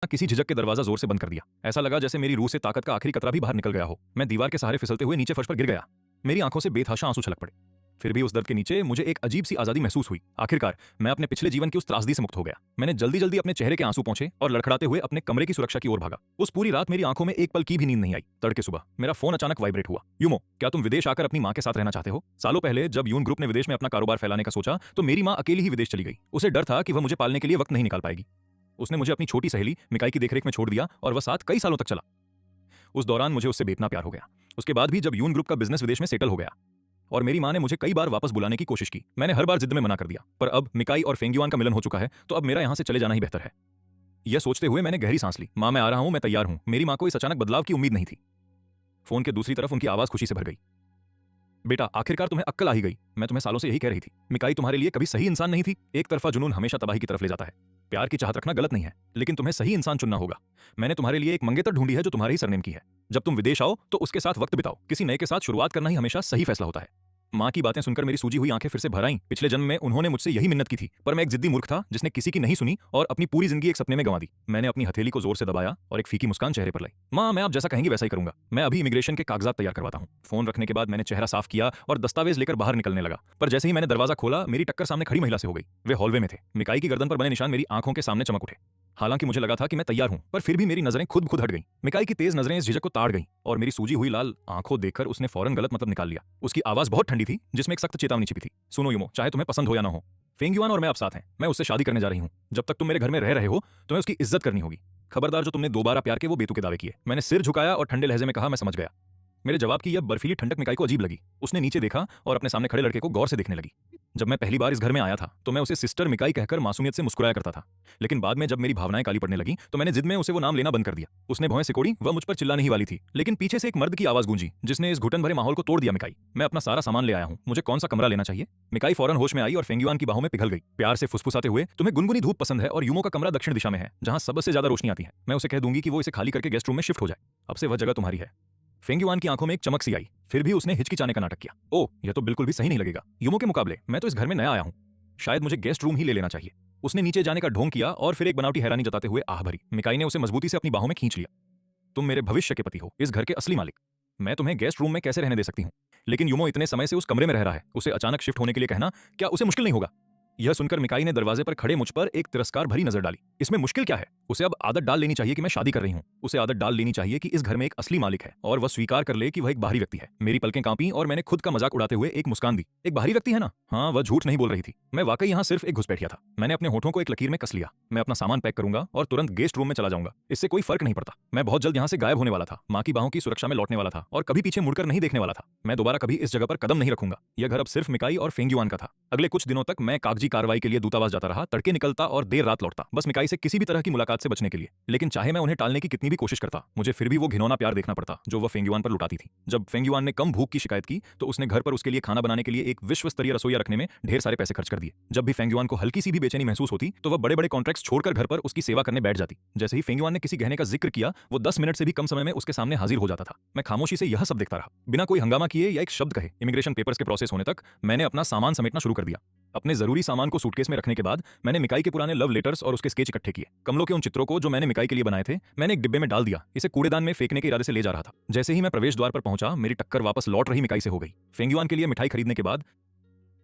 किसी झिझक के दरवाजा जोर से बंद कर दिया। ऐसा लगा जैसे मेरी रूह से ताकत का आखिरी कतरा भी बाहर निकल गया हो। मैं दीवार के सहारे फिसलते हुए नीचे फर्श पर गिर गया। मेरी आंखों से बेतहाशा आंसू छलक पड़े। फिर भी उस दर्द के नीचे मुझे एक अजीब सी आजादी महसूस हुई। आखिरकार मैं अपने पिछले जीवन की उस त्रासदी से मुक्त हो गया। मैंने जल्दी जल्दी अपने चेहरे के आंसू पोंछे और लड़खड़ाते हुए अपने कमरे की सुरक्षा की ओर भागा। उस पूरी रात मेरी आंखों में एक पल की भी नींद नहीं आई। तड़के सुबह मेरा फोन अचानक वाइब्रेट हुआ। यूमो, क्या तुम विदेश आकर अपनी मां के साथ रहना चाहते हो? सालों पहले जब यून ग्रुप ने विदेश में अपना कारोबार फैलाने का सोचा तो मेरी मां अकेली ही विदेश चली गई। उसे डर था कि वह मुझे पालने के लिए वक्त नहीं निकाल पाएगी। उसने मुझे अपनी छोटी सहेली मिकाई की देखरेख में छोड़ दिया और वह साथ कई सालों तक चला। उस दौरान मुझे उससे बेतना प्यार हो गया। उसके बाद भी जब यून ग्रुप का बिजनेस विदेश में सेटल हो गया और मेरी मां ने मुझे कई बार वापस बुलाने की कोशिश की, मैंने हर बार जिद में मना कर दिया। पर अब मिकाई और फेंगयुआन का मिलन हो चुका है तो अब मेरा यहां से चले जाना ही बेहतर है। यह सोचते हुए मैंने गहरी सांस ली। मां, मैं आ रहा हूं, मैं तैयार हूं। मेरी मां को इस अचानक बदलाव की उम्मीद नहीं थी। फोन के दूसरी तरफ उनकी आवाज खुशी से भर गई। बेटा, आखिरकार तुम्हें अक्ल आ ही गई। मैं तुम्हें सालों से यही कह रही थी। मिकाई तुम्हारे लिए कभी सही इंसान नहीं थी। एक तरफा जुनून हमेशा तबाही की तरफ ले जाता है। प्यार की चाहत रखना गलत नहीं है, लेकिन तुम्हें सही इंसान चुनना होगा। मैंने तुम्हारे लिए एक मंगेतर ढूंढी है जो तुम्हारे ही सरनेम की है। जब तुम विदेश आओ तो उसके साथ वक्त बिताओ। किसी नए के साथ शुरुआत करना ही हमेशा सही फैसला होता है। मां की बातें सुनकर मेरी सूजी हुई आंखें फिर से भर आईं। पिछले जन्म में उन्होंने मुझसे यही मिन्नत की थी, पर मैं एक जिद्दी मूर्ख था जिसने किसी की नहीं सुनी और अपनी पूरी जिंदगी एक सपने में गंवा दी। मैंने अपनी हथेली को जोर से दबाया और एक फीकी मुस्कान चेहरे पर लाई। मां, मैं आप जैसा कहेंगी वैसा ही करूंगा। मैं अभी इमिग्रेशन के कागजात तैयार करवाता हूं। फोन रखने के बाद मैंने चेहरा साफ किया और दस्तावेज लेकर बाहर निकलने लगा। पर जैसे ही मैंने दरवाजा खोला, मेरी टक्कर सामने खड़ी महिला से हो गई। वे हॉलवे में थे। मिकाई की गर्दन पर बने निशान मेरी आंखों के सामने चमक उठे। हालांकि मुझे लगा था कि मैं तैयार हूं, पर फिर भी मेरी नजरें खुद खुद हट गईं। मिकाई की तेज नजरें इस झिझक को ताड़ गईं और मेरी सूजी हुई लाल आंखों देखकर उसने फौरन गलत मतलब निकाल लिया। उसकी आवाज बहुत ठंडी थी, जिसमें एक सख्त चेतावनी छिपी थी। सुनो यूमो, चाहे तुम्हें पसंद हो या ना हो, फेंगयुआन और मैं अब साथ हैं। मैं उससे शादी करने जा रही हूं। जब तक तुम मेरे घर में रह रहे हो तुम्हें उसकी इज्जत करनी होगी। खबरदार, जो तुमने दोबारा प्यार के वो बेतुके दावे किए। मैंने सिर झुकाया और ठंडे लहजे में कहा, मैं समझ गया। मेरे जवाब की यह बर्फीली ठंडक मिकाई को अजीब लगी। उसने नीचे देखा और अपने सामने खड़े लड़के को गौर से देखने लगी। जब मैं पहली बार इस घर में आया था तो मैं उसे सिस्टर मिकाई कहकर मासूमियत से मुस्कुराया करता था, लेकिन बाद में जब मेरी भावनाएं काली पड़ने लगी तो मैंने जिद में उसे वो नाम लेना बंद कर दिया। उसने भौं सिकोड़ी। वह मुझ पर चिल्लाने ही वाली थी, लेकिन पीछे से एक मर्द की आवाज गूंजी जिसने इस घुटन भरे माहौल को तोड़ दिया। मिकाई, मैं अपना सारा सामान ले आया हूं, मुझे कौन सा कमरा लेना चाहिए? मिकाई फौरन होश में आई और फेंगयुआन की बाहों में पिघल गई। प्यार से फुसफुसाते हुए, तुम्हें गुनगुनी धूप पसंद है और यूमो का कमरा दक्षिण दिशा में है जहां सबसे ज्यादा रोशनी आती है। मैं उसे कह दूंगी कि वो इसे खाली करके गेस्ट रूम में शिफ्ट हो जाए। अब से वह जगह तुम्हारी है। फेंगयुआन की आंखों में एक चमक सी आई, फिर भी उसने हिचकिचाने का नाटक किया। ओह, यह तो बिल्कुल भी सही नहीं लगेगा। यूमो के मुकाबले मैं तो इस घर में नया आया हूं। शायद मुझे गेस्ट रूम ही ले लेना चाहिए। उसने नीचे जाने का ढोंग किया और फिर एक बनावटी हैरानी जताते हुए आह भरी। मिकाई ने उसे मजबूती से अपनी बाहों में खींच लिया। तुम मेरे भविष्य के पति हो, इस घर के असली मालिक। मैं तुम्हें गेस्ट रूम में कैसे रहने दे सकती हूँ? लेकिन यूमो इतने समय से उस कमरे में रह रहा है, उसे अचानक शिफ्ट होने के लिए कहना क्या उसे मुश्किल नहीं होगा? यह सुनकर मिकाई ने दरवाजे पर खड़े मुझ पर एक तिरस्कार भरी नजर डाली। इसमें मुश्किल क्या है? उसे अब आदत डाल लेनी चाहिए कि मैं शादी कर रही हूँ। उसे आदत डाल लेनी चाहिए कि इस घर में एक असली मालिक है और वह स्वीकार कर ले कि वह एक बाहरी व्यक्ति है। मेरी पलकें कांपी और मैंने खुद का मजाक उड़ाते हुए एक मुस्कान दी। एक बाहरी व्यक्ति है ना? हाँ, वह झूठ नहीं बोल रही थी। मैं वाकई यहाँ सिर्फ एक घुसपैठिया था। मैंने अपने होठों को एक लकीर में कस लिया। मैं अपना सामान पैक करूंगा और तुरंत गेस्ट रूम में चला जाऊंगा। इससे कोई फर्क नहीं पड़ता। मैं बहुत जल्द यहाँ से गायब होने वाला था, माँ की बाहों की सुरक्षा में लौटने वाला था और कभी पीछे मुड़कर नहीं देखने वाला था। मैं दोबारा कभी इस जगह पर कदम नहीं रखूंगा। यह घर अब सिर्फ मिकाई और फेंगयुआन का था। अगले कुछ दिनों तक मैं कागजी कार्रवाई के लिए दूतावास जाता रहा, तड़के निकलता और देर रात लौटता, बस मिकाई से किसी भी तरह की मुलाकात से बचने के लिए। लेकिन चाहे मैं उन्हें टालने की कितनी भी कोशिश करता, मुझे फिर भी वो घिनौना प्यार देखना पड़ता जो वह फेंगयुआन पर लुटाती थी। जब फेंगयुआन ने कम भूख की शिकायत की तो उसने घर पर उसके लिए खाना बनाने के लिए एक विश्व स्तरीय रसोईया रखने में ढेर सारे पैसे खर्च कर दिए। जब भी फेंगयुआन को हल्की सी भी बेचैनी महसूस होती तो वह बड़े बड़े कॉन्ट्रैक्ट्स छोड़कर घर पर उसकी सेवा करने बैठ जाती। जैसे ही फेंगयुआन ने किसी गहने का जिक्र किया, वो 10 मिनट से भी कम समय में उसके सामने हाजिर हो जाता था। मैं खामोशी से यह सब देखता रहा, बिना कोई हंगामा किए या एक शब्द कहे। इमिग्रेशन पेपर्स के प्रोसेस होने तक मैंने अपना सामान समेटना शुरू कर दिया। अपने जरूरी सामान को सूटकेस में रखने के बाद मैंने मिकाई के पुराने लव लेटर्स और उसके स्केच इकट्ठे किए। कमलों के उन चित्रों को जो मैंने मिकाई के लिए बनाए थे, मैंने एक डिब्बे में डाल दिया। इसे कूड़ेदान में फेंकने के इरादे से ले जा रहा था। जैसे ही मैं प्रवेश द्वार पर पहुंचा, मेरी टक्कर वापस लौट रही मिकाई से हो गई। फेंगयुआन के लिए मिठाई खरीदने के बाद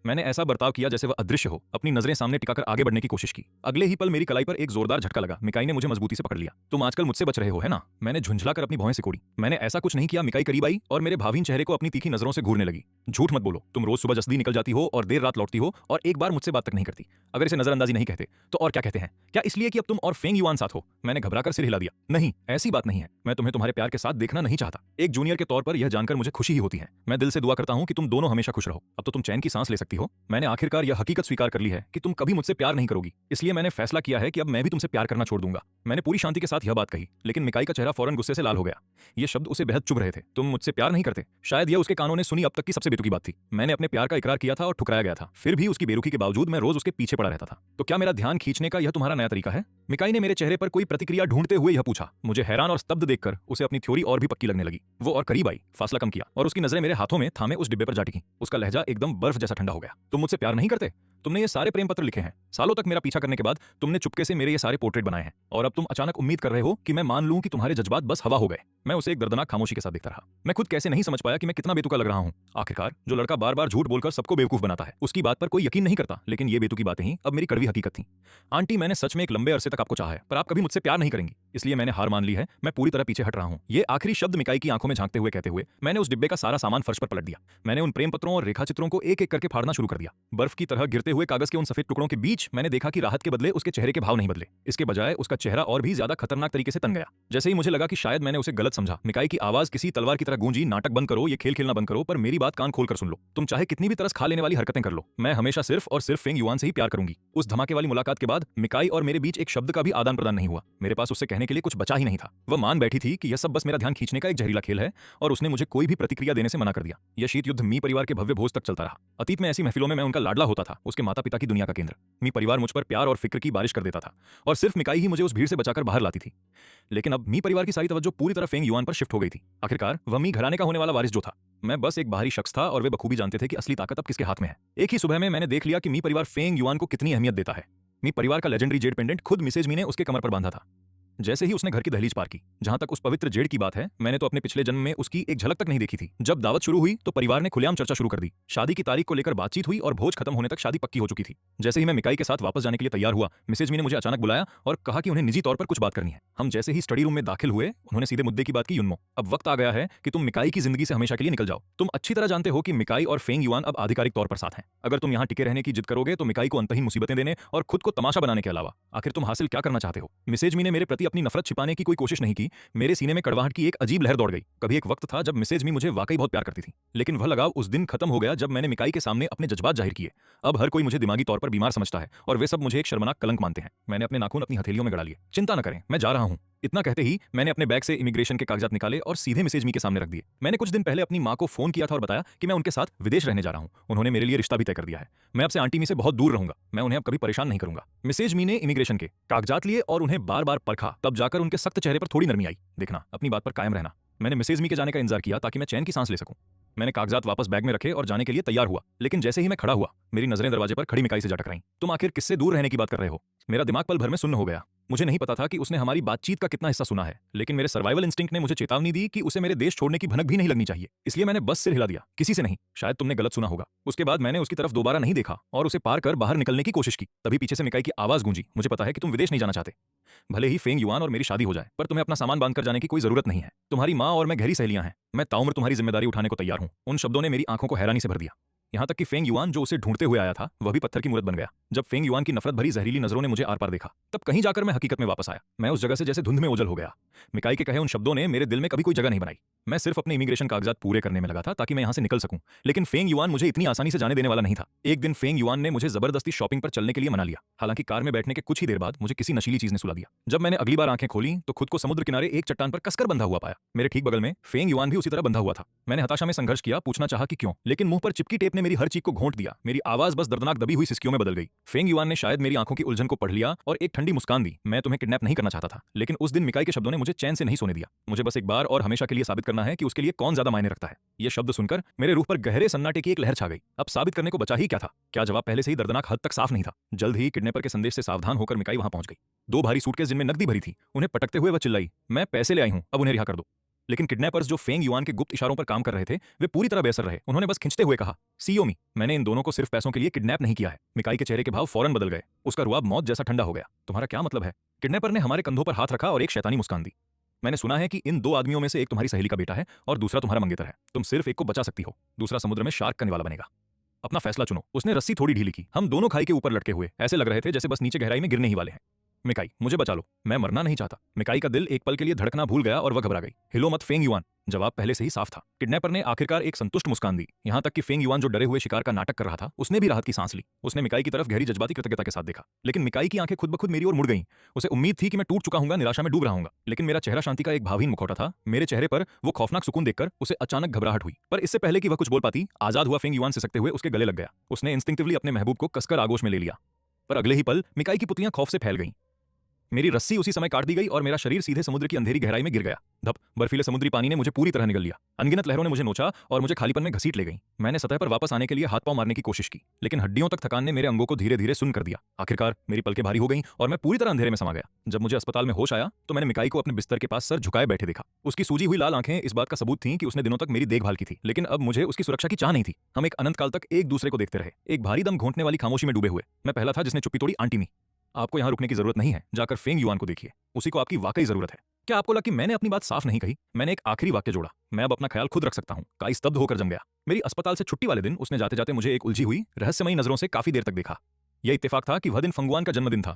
मैंने ऐसा बर्ताव किया जैसे वह अदृश्य हो, अपनी नजरें सामने टिकाकर आगे बढ़ने की कोशिश की। अगले ही पल मेरी कलाई पर एक जोरदार झटका लगा। मिकाई ने मुझे मजबूती से पकड़ लिया। तुम आजकल मुझसे बच रहे हो, है ना? मैंने झुंझलाकर अपनी भौहें सिकोड़ी। मैंने ऐसा कुछ नहीं किया। मिकाई करीब आई और मेरे भावीन चेहरे को अपनी तीखी नजरों से घूरने लगी। झूठ मत बोलो, तुम रोज सुबह जल्दी निकल जाती हो और देर रात लौटती हो और एक बार मुझसे बात तक नहीं करती। अगर इसे नजरअंदाजी नहीं कहते तो और क्या कहते हैं? क्या इसलिए कि अब तुम और फेंगयुआन साथ हो? मैंने घबराकर सिर हिला दिया। नहीं, ऐसी बात नहीं है। मैं तुम्हें तुम्हारे प्यार के साथ देखना नहीं चाहता। एक जूनियर के तौर पर यह जानकर मुझे खुशी ही होती है। मैं दिल से दुआ करता हूं कि तुम दोनों हमेशा खुश रहो। अब तो तुम चैन की सांस ले सकती हो। मैंने आखिरकार यह हकीकत स्वीकार कर ली है कि तुम कभी मुझसे प्यार नहीं करोगी, इसलिए मैंने फैसला किया है कि अब मैं भी तुमसे प्यार करना छोड़ दूंगा। मैंने पूरी शांति के साथ यह बात कही, लेकिन मिकाई का चेहरा फौरन गुस्से से लाल हो गया। ये शब्द उसे बेहद चुभ रहे थे। तुम मुझसे प्यार नहीं करते? शायद यह उसके कानों ने सुनी अब तक की सबसे बेतुकी बात थी। मैंने अपने प्यार का इकरार किया था और ठुकराया गया था। फिर भी उसकी बेरुखी के बावजूद मैं रोज उसके पीछे पड़ा रहता था। तो क्या मेरा ध्यान खींचने का यह तुम्हारा नया तरीका है? मिकाई ने मेरे चेहरे पर कोई प्रतिक्रिया ढूंढते हुए यह पूछा। मुझे हैरान और स्तब्ध देखकर उसे अपनी थ्योरी और भी पक्की लगने लगी। वो और करीब आई, फासला कम किया और उसकी नजरें मेरे हाथों में थामे उस डिब्बे पर जा टिकी। उसका लहजा एकदम बर्फ जैसा ठंडा हो गया। तुम मुझसे प्यार नहीं करते? तुमने ये सारे प्रेम पत्र लिखे हैं, सालों तक मेरा पीछा करने के बाद तुमने चुपके से मेरे ये सारे पोर्ट्रेट बनाए हैं, और अब तुम अचानक उम्मीद कर रहे हो कि मैं मान लूं कि तुम्हारे जज्बात बस हवा हो गए। मैं उसे एक दर्दनाक खामोशी के साथ देखता रहा। मैं खुद कैसे नहीं समझ पाया कि मैं कितना बेतुका लग रहा हूं। आखिरकार जो लड़का बार बार झूठ बोलकर सबको बेवकूफ बनाता है, उसकी बात पर कोई यकीन नहीं करता, लेकिन ये बेतुकी बातें ही अब मेरी कड़वी हकीकत थी। आंटी, मैंने सच में एक लंबे अरसे तक आपको चाहा है, पर आप कभी मुझसे प्यार नहीं करेंगी, इसलिए मैंने हार मान ली है। मैं पूरी तरह पीछे हट रहा हूं। ये आखिरी शब्द मिकाई की आंखों में झांकते हुए कहते हुए मैंने उस डिब्बे का सारा सामान फर्श पर पलट दिया। मैंने उन प्रेम पत्रों और रेखा चित्रों को एक एक करके फाड़ना शुरू कर दिया। बर्फ की तरह गिरते हुए कागज के उन सफेद टुकड़ों के बीच मैंने देखा कि राहत के बदले उसके चेहरे के भाव नहीं बदले। इसके बजाय उसका चेहरा और भी ज्यादा खतरनाक तरीके से तन गया। जैसे ही मुझे लगा कि शायद मैंने उसे गलत समझा, मिकाई की आवाज किसी तलवार की तरह गूंजी, नाटक बंद करो, ये खेल खेलना बंद करो, पर मेरी बात कान खोलकर सुन लो। तुम चाहे कितनी भी तरस खा लेने वाली हरकतें कर लो, मैं हमेशा सिर्फ और सिर्फ फेंग युआन से ही प्यार करूंगी। उस धमाके वाली मुलाकात के बाद मिकाई और मेरे बीच एक शब्द का भी आदान प्रदान नहीं हुआ। मेरे पास उससे कहने के लिए कुछ बचा ही नहीं था। वह मान बैठी थी कि यह सब बस मेरा ध्यान खींचने का एक जहरीला खेल है, और उसने मुझे कोई भी प्रतिक्रिया देने से मना कर दिया। यह शीत युद्ध मी परिवार के भव्य भोज तक चलता रहा। अतीत में ऐसी महफिलों में मैं उनका लाडला होता था, उसके माता पिता की दुनिया का केंद्र। मी परिवार मुझ पर प्यार और फिक्र की बारिश कर देता था, और सिर्फ मिकाई ही मुझे उस भीड़ से बचाकर बाहर लाती थी। लेकिन अब मी परिवार की सारी तवज्जो पूरी तरह फेंग युआन पर शिफ्ट हो गई थी। आखिरकार वह मी घराने का होने वाला वारिस जो था। मैं बस एक बाहरी शख्स था, और वे बखूबी जानते थे कि असली ताकत अब किसके हाथ में है। एक ही सुबह में मैंने देख लिया कि मी परिवार फेंग युआन को कितनी अहमियत देता है। मी परिवार का लेजेंडरी जेड पेंडेंट खुद मिसेज मी ने उसके कमर पर बांधा था। जैसे ही उसने घर की दहलीज पार की, जहां तक उस पवित्र जेड की बात है, मैंने तो अपने पिछले जन्म में उसकी एक झलक तक नहीं देखी थी। जब दावत शुरू हुई तो परिवार ने खुलेआम चर्चा शुरू कर दी। शादी की तारीख को लेकर बातचीत हुई, और भोज खत्म होने तक शादी पक्की हो चुकी थी। जैसे ही मैं मिकाई के साथ वापस जाने के लिए तैयार हुआ, मिसेज मी ने मुझे अचानक बुलाया और कहा कि उन्हें निजी तौर पर कुछ बात करनी है। हम जैसे ही स्टडी रूम में दाखिल हुए, उन्होंने सीधे मुद्दे की बात की। युन्मो, अब वक्त आ गया है कि तुम मिकाई की जिंदगी से हमेशा के लिए निकल जाओ। तुम अच्छी तरह जानते हो कि मिकाई और फेंग युआन अब आधिकारिक तौर पर साथ हैं। अगर तुम यहाँ टिके रहने की जिद करोगे तो मिकाई को अंतहीन मुसीबतें देने और खुद को तमाशा बनाने के अलावा आखिर तुम हासिल क्या करना चाहते हो? मिसेज मी ने मेरे प्रति अपनी नफरत छिपाने की कोई कोशिश नहीं की। मेरे सीने में कड़वाहट की एक अजीब लहर दौड़ गई। कभी एक वक्त था जब मिसेज मी मुझे वाकई बहुत प्यार करती थी, लेकिन वह लगाव उस दिन खत्म हो गया जब मैंने मिकाई के सामने अपने जज्बात जाहिर किए। अब हर कोई मुझे दिमागी तौर पर बीमार समझता है, और वे सब मुझे एक शर्मनाक कलंक मानते हैं। मैंने अपने नाखून अपनी हथेलियों में गड़ा लिए। चिंता न करें, मैं जा रहा हूं। इतना कहते ही मैंने अपने बैग से इमिग्रेशन के कागजात निकाले और सीधे मिसेज मी के सामने रख दिए। मैंने कुछ दिन पहले अपनी मां को फोन किया था और बताया कि मैं उनके साथ विदेश रहने जा रहा हूं। उन्होंने मेरे लिए रिश्ता भी तय कर दिया है। मैं अब से आंटी मी से बहुत दूर रहूंगा। मैं उन्हें अब कभी परेशान नहीं करूंगा। मिसेज मी ने इमिग्रेशन के कागजात लिए और उन्हें बार बार परखा, तब जाकर उनके सख्त चेहरे पर थोड़ी नरमी आई। देखना, अपनी बात पर कायम रहना। मैंने मिसेज मी के जाने का इंतजार किया ताकि मैं चैन की सांस ले सकूं। मैंने कागजात वापस बैग में रखे और जाने के लिए तैयार हुआ, लेकिन जैसे ही मैं खड़ा हुआ, मेरी नजरें दरवाजे पर खड़ी मिकाई से जा टकराईं। तुम आखिर किससे दूर रहने की बात कर रहे हो? मेरा दिमाग पल भर में सुन्न हो गया। मुझे नहीं पता था कि उसने हमारी बातचीत का कितना हिस्सा सुना है, लेकिन मेरे सर्वाइवल इंस्टिंक्ट ने मुझे चेतावनी दी कि उसे मेरे देश छोड़ने की भनक भी नहीं लगनी चाहिए। इसलिए मैंने बस सिर हिला दिया, किसी से नहीं। शायद तुमने गलत सुना होगा। उसके बाद मैंने उसकी तरफ दोबारा नहीं देखा और उसे पार कर बाहर निकलने की कोशिश की। तभी पीछे से मिकाई की आवाज गूंजी, मुझे पता है कि तुम विदेश नहीं जाना चाहते। भले ही फेंग युआन और मेरी शादी हो जाए, पर तुम्हें अपना सामान बांधकर जाने की कोई जरूरत नहीं है। तुम्हारी माँ और मैं गहरी सहेलियां हैं। मैं ताउम्र तुम्हारी जिम्मेदारी उठाने को तैयार हूं। उन शब्दों ने मेरी आंखों को हैरानी से भर दिया। यहाँ तक कि फेंग युआन जो उसे ढूंढते हुए आया था, वह भी पत्थर की मूरत बन गया। जब फेंग युआन की नफरत भरी जहरीली नजरों ने मुझे आर पार देखा, तब कहीं जाकर मैं हकीकत में वापस आया। मैं उस जगह से जैसे धुंध में ओझल हो गया। मिकाई के कहे उन शब्दों ने मेरे दिल में कभी कोई जगह नहीं बनाई। मैं सिर्फ अपने इमिग्रेशन कागजात पूरे करने में लगा था ताकि मैं यहाँ से निकल सकूं। लेकिन फेंग युआन मुझे इतनी आसानी से जाने देने वाला नहीं था। एक दिन फेंग युआन ने मुझे जबरदस्ती शॉपिंग पर चलने के लिए मना लिया। हालांकि कार में बैठने के कुछ ही देर बाद मुझे किसी नशीली चीज ने सुला दिया। जब मैंने अगली बार आंखें खोली तो खुद को समुद्र किनारे एक चट्टान पर कसकर बंधा हुआ पाया। मेरे ठीक बगल में फेंग युआन भी उसी तरह बंधा हुआ था। मैंने हताशा में संघर्ष किया, पूछना चाहा कि क्यों, लेकिन मुंह पर चिपकी टेप ने मेरी हर चीज को घोंट दिया। मेरी आवाज बस दर्दनाक दबी हुई सिसकियों में बदल गई। फेंग युआन ने शायद मेरी आंखों की उलझन को पढ़ लिया और एक ठंडी मुस्कान दी। मैं तुम्हें किडनैप नहीं करना चाहता था, लेकिन उस दिन मिकाई के शब्दों ने मुझे चैन से नहीं सोने दिया। मुझे बस एक बार और हमेशा के लिए साबित करना है कि उसके लिए कौन ज्यादा मायने रखता है। यह शब्द सुनकर मेरे रूह पर गहरे सन्नाटे की एक लहर छा गई। अब साबित करने को बचा ही क्या था? क्या जवाब पहले से ही दर्दनाक हद तक साफ नहीं था? जल्द ही किडनैपर के संदेश से सावधान होकर मिकाई वहां पहुंच गई। 2 भारी सूटकेस जिनमें नकदी भरी थी, उन्हें पटकते हुए वह चिल्लाई, मैं पैसे ले आई हूं, अब उन्हें रिहा कर दो। लेकिन किडनैपर्स जो फेंग युआन के गुप्त इशारों पर काम कर रहे थे, वे पूरी तरह बेअसर रहे। उन्होंने बस खींचते हुए कहा, सियोमी, मैंने इन दोनों को सिर्फ पैसों के लिए किडनैप नहीं किया है। मिकाई के चेहरे के भाव फौरन बदल गए। उसका रुआब मौत जैसा ठंडा हो गया। तुम्हारा क्या मतलब है? किडनैपर ने हमारे कंधों पर हाथ रखा और एक शैतानी मुस्कान दी। मैंने सुना है कि इन 2 आदमियों में से एक तुम्हारी सहेली का बेटा है और दूसरा तुम्हारा मंगेतर है। तुम सिर्फ एक को बचा सकती हो, दूसरा समुद्र में शार्क करने वाला बनेगा। अपना फैसला चुनो। उसने रस्सी थोड़ी ढीली की। हम दोनों खाई के ऊपर लटके हुए ऐसे लग रहे थे जैसे बस नीचे गहराई में गिरने ही वाले हैं। मिकाई, मुझे बचा लो, मैं मरना नहीं चाहता। मिकाई का दिल एक पल के लिए धड़कना भूल गया और वह घबरा गई। हिलो मत फेंग युआन। जवाब पहले से ही साफ था। किडनैपर ने आखिरकार एक संतुष्ट मुस्कान दी। यहां तक कि फेंग युआन जो डरे हुए शिकार का नाटक कर रहा था, उसने भी राहत की सांस ली। उसने मिकाई की तरफ गहरी जज्बाती कृतज्ञता के साथ देखा। लेकिन मिकाई की आंखें खुद ब खुद मेरी ओर मुड़ गईं। उसे उम्मीद थी कि मैं टूट चुका हूंगा, निराशा में डूब रहा हूंगा। लेकिन मेरा चेहरा शांति का एक भावहीन मुखौटा था। मेरे चेहरे पर वो खौफनाक सुकून देखकर उसे अचानक घबराहट हुई। पर इससे पहले कि वह कुछ बोल पाती, आजाद हुआ फेंग युआन सिसकते हुए उसके गले लग गया। उसने इंस्टिंक्टिवली अपने महबूब को कसकर आगोश में ले लिया। पर अगले ही पल मिकाई की पुतलियां खौफ से फैल गईं। मेरी रस्सी उसी समय काट दी गई और मेरा शरीर सीधे समुद्र की अंधेरी गहराई में गिर गया। धप, बर्फीले समुद्री पानी ने मुझे पूरी तरह निगल लिया। अनगिनत लहरों ने मुझे नोचा और मुझे खालीपन में घसीट ले गई। मैंने सतह पर वापस आने के लिए हाथ पांव मारने की कोशिश की, लेकिन हड्डियों तक थकान ने मेरे अंगों को धीरे धीरे सुन्न कर दिया। आखिरकार मेरी पलकें भारी हो गईं और मैं पूरी तरह अंधेरे में समा गया। जब मुझे अस्पताल में होश आया तो मैंने मिकाई को अपने बिस्तर के पास सर झुकाए बैठे देखा। उसकी सूजी हुई लाल आंखें इस बात का सबूत थीं कि उसने दिनों तक मेरी देखभाल की थी, लेकिन अब मुझे उसकी सुरक्षा की चाह नहीं थी। हम एक अनंत काल तक एक दूसरे को देखते रहे, एक भारी दम घोंटने वाली खामोशी में डूबे हुए। मैं पहला था जिसने चुप्पी तोड़ी, आंटी मी। आपको यहाँ रुकने की जरूरत नहीं है, जाकर फेंग युआन को देखिए, उसी को आपकी वाकई जरूरत है। क्या आपको लगा कि मैंने अपनी बात साफ नहीं कही? मैंने एक आखिरी वाक्य जोड़ा, मैं अब अपना ख्याल खुद रख सकता हूँ। काई स्तब्ध होकर जम गया। मेरी अस्पताल से छुट्टी वाले दिन उसने जाते जाते मुझे एक उलझी हुई रहस्यमयी नजरों से काफी देर तक देखा। यह इत्तेफाक था कि वह दिन फंगुआन का जन्मदिन था।